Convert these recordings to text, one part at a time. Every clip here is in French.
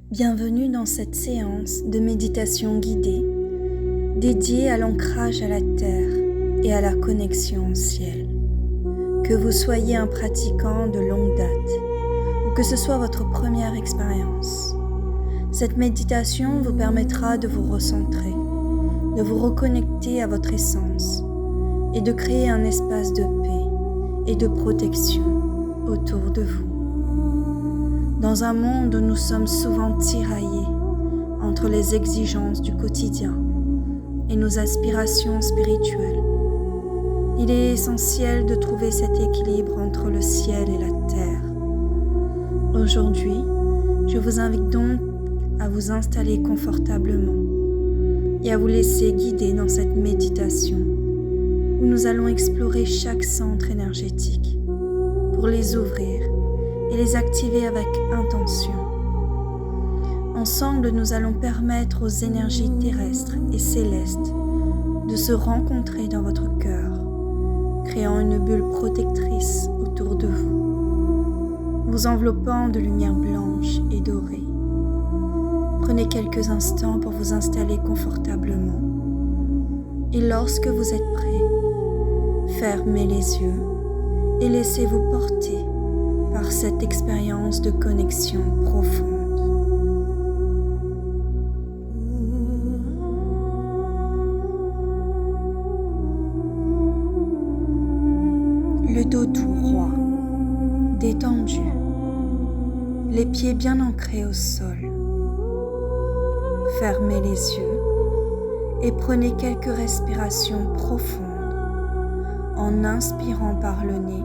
Bienvenue dans cette séance de méditation guidée dédiée à l'ancrage à la terre et à la connexion au ciel. Que vous soyez un pratiquant de longue date ou que ce soit votre première expérience, cette méditation vous permettra de vous recentrer, de vous reconnecter à votre essence et de créer un espace de paix et de protection autour de vous. Dans un monde où nous sommes souvent tiraillés entre les exigences du quotidien et nos aspirations spirituelles, il est essentiel de trouver cet équilibre entre le ciel et la terre. Aujourd'hui, je vous invite donc à vous installer confortablement et à vous laisser guider dans cette méditation où nous allons explorer chaque centre énergétique pour les ouvrir et les activer avec intention. Ensemble, nous allons permettre aux énergies terrestres et célestes de se rencontrer dans votre cœur, créant une bulle protectrice autour de vous, vous enveloppant de lumière blanche et dorée. Prenez quelques instants pour vous installer confortablement et lorsque vous êtes prêt, fermez les yeux et laissez-vous porter par cette expérience de connexion profonde. Le dos tout droit, détendu, les pieds bien ancrés au sol. Fermez les yeux et prenez quelques respirations profondes en inspirant par le nez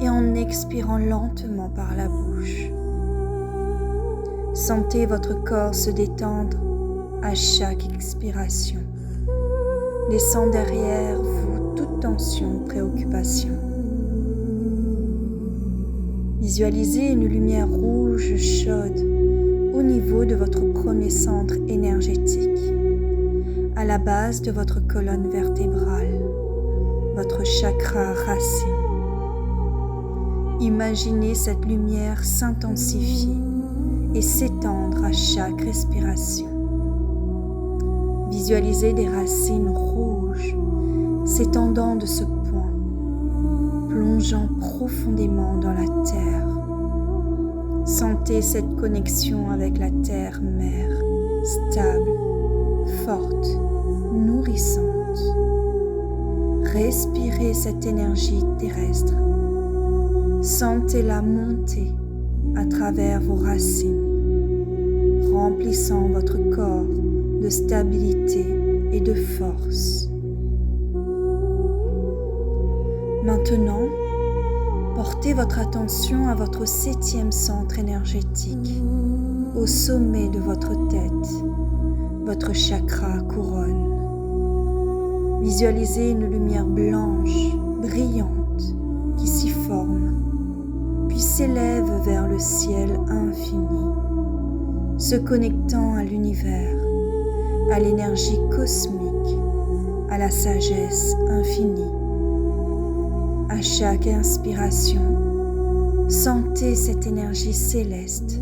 et en expirant lentement par la bouche. Sentez votre corps se détendre à chaque expiration, laissant derrière vous toute tension ou préoccupation. Visualisez une lumière rouge chaude au niveau de votre premier centre énergétique, à la base de votre colonne vertébrale, votre chakra racine. Imaginez cette lumière s'intensifier et s'étendre à chaque respiration. Visualisez des racines rouges s'étendant de ce point, plongeant profondément dans la terre. Sentez cette connexion avec la terre-mère, stable, forte, nourrissante. Respirez cette énergie terrestre. Sentez-la monter à travers vos racines, remplissant votre corps de stabilité et de force. Maintenant, portez votre attention à votre 7e centre énergétique, au sommet de votre tête, votre chakra couronne. Visualisez une lumière blanche, brillante, qui s'y forme, puis s'élève vers le ciel infini, se connectant à l'univers, à l'énergie cosmique, à la sagesse infinie. À chaque inspiration, sentez cette énergie céleste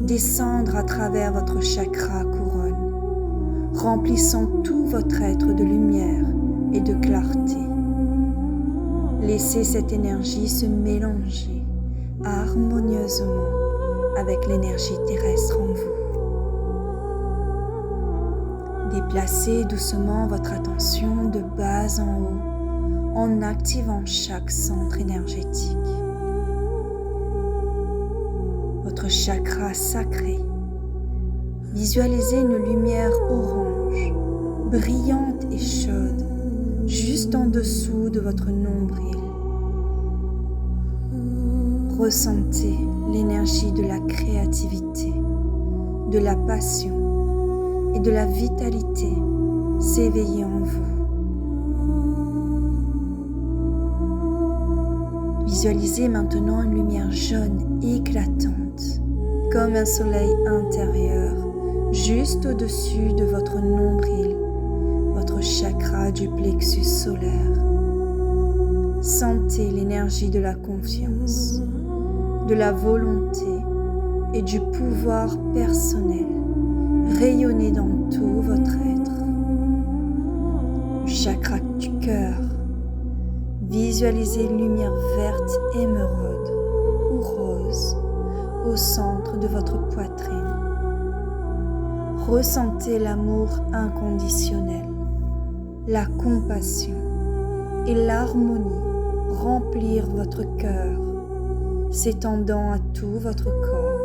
descendre à travers votre chakra couronne, remplissant tout votre être de lumière et de clarté. Laissez cette énergie se mélanger harmonieusement avec l'énergie terrestre en vous. Déplacez doucement votre attention de bas en haut en activant chaque centre énergétique. Votre chakra sacré. Visualisez une lumière orange, brillante et chaude, juste en dessous de votre nombril. Ressentez l'énergie de la créativité, de la passion et de la vitalité s'éveiller en vous. Visualisez maintenant une lumière jaune éclatante, comme un soleil intérieur, juste au-dessus de votre nombril, votre chakra du plexus solaire. Sentez l'énergie de la confiance, de la volonté et du pouvoir personnel rayonner dans tout votre être. Le chakra du cœur. Visualisez une lumière verte émeraude ou rose au centre de votre poitrine. Ressentez l'amour inconditionnel, la compassion et l'harmonie remplir votre cœur, s'étendant à tout votre corps.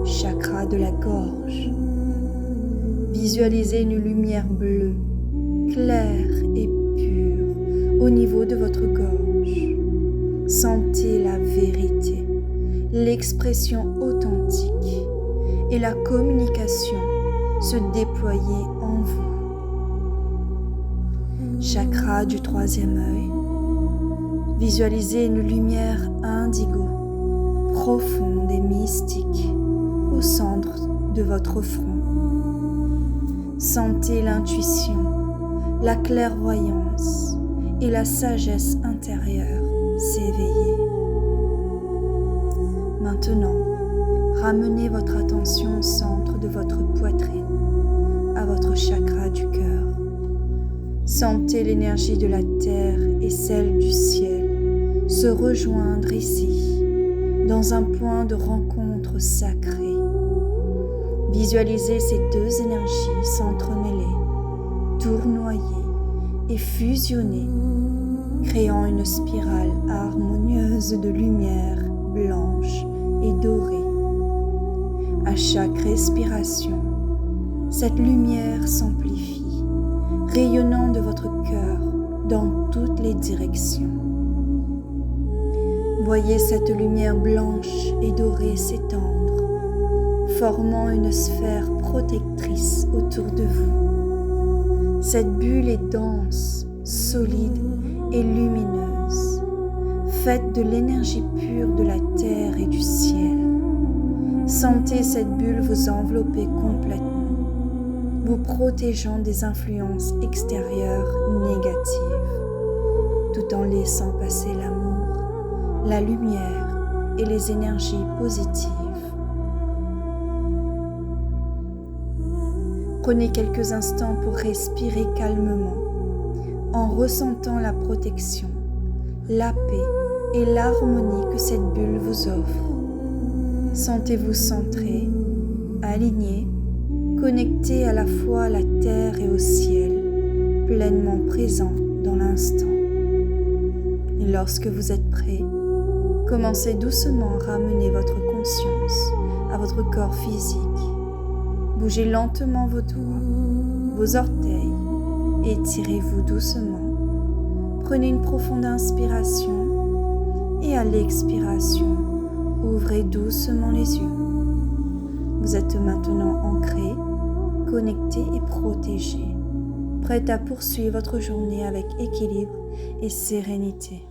Chakra de la gorge. Visualisez une lumière bleue, claire et pure au niveau de votre gorge. Sentez la vérité, l'expression authentique et la communication se déployer en vous. Chakra du troisième œil. Visualisez une lumière indigo, profonde et mystique, au centre de votre front. Sentez l'intuition, la clairvoyance et la sagesse intérieure s'éveiller. Maintenant, ramenez votre attention au centre de votre poitrine, à votre chakra du cœur. Sentez l'énergie de la terre et celle du ciel se rejoindre ici, dans un point de rencontre sacré. Visualisez ces deux énergies s'entremêler, tournoyer et fusionner, créant une spirale harmonieuse de lumière blanche et dorée. À chaque respiration, cette lumière s'amplifie, rayonnant de votre cœur dans toutes les directions. Voyez cette lumière blanche et dorée s'étendre, formant une sphère protectrice autour de vous. Cette bulle est dense, solide et lumineuse, faite de l'énergie pure de la terre et du ciel. Sentez cette bulle vous envelopper complètement, vous protégeant des influences extérieures négatives, tout en laissant passer l'amour, la lumière et les énergies positives. Prenez quelques instants pour respirer calmement, en ressentant la protection, la paix et l'harmonie que cette bulle vous offre. Sentez-vous centré, aligné, connecté à la fois à la terre et au ciel, pleinement présent dans l'instant. Et lorsque vous êtes prêt, commencez doucement à ramener votre conscience à votre corps physique. Bougez lentement vos doigts, vos orteils et étirez-vous doucement. Prenez une profonde inspiration et à l'expiration, ouvrez doucement les yeux. Vous êtes maintenant ancré, connecté et protégé, prêt à poursuivre votre journée avec équilibre et sérénité.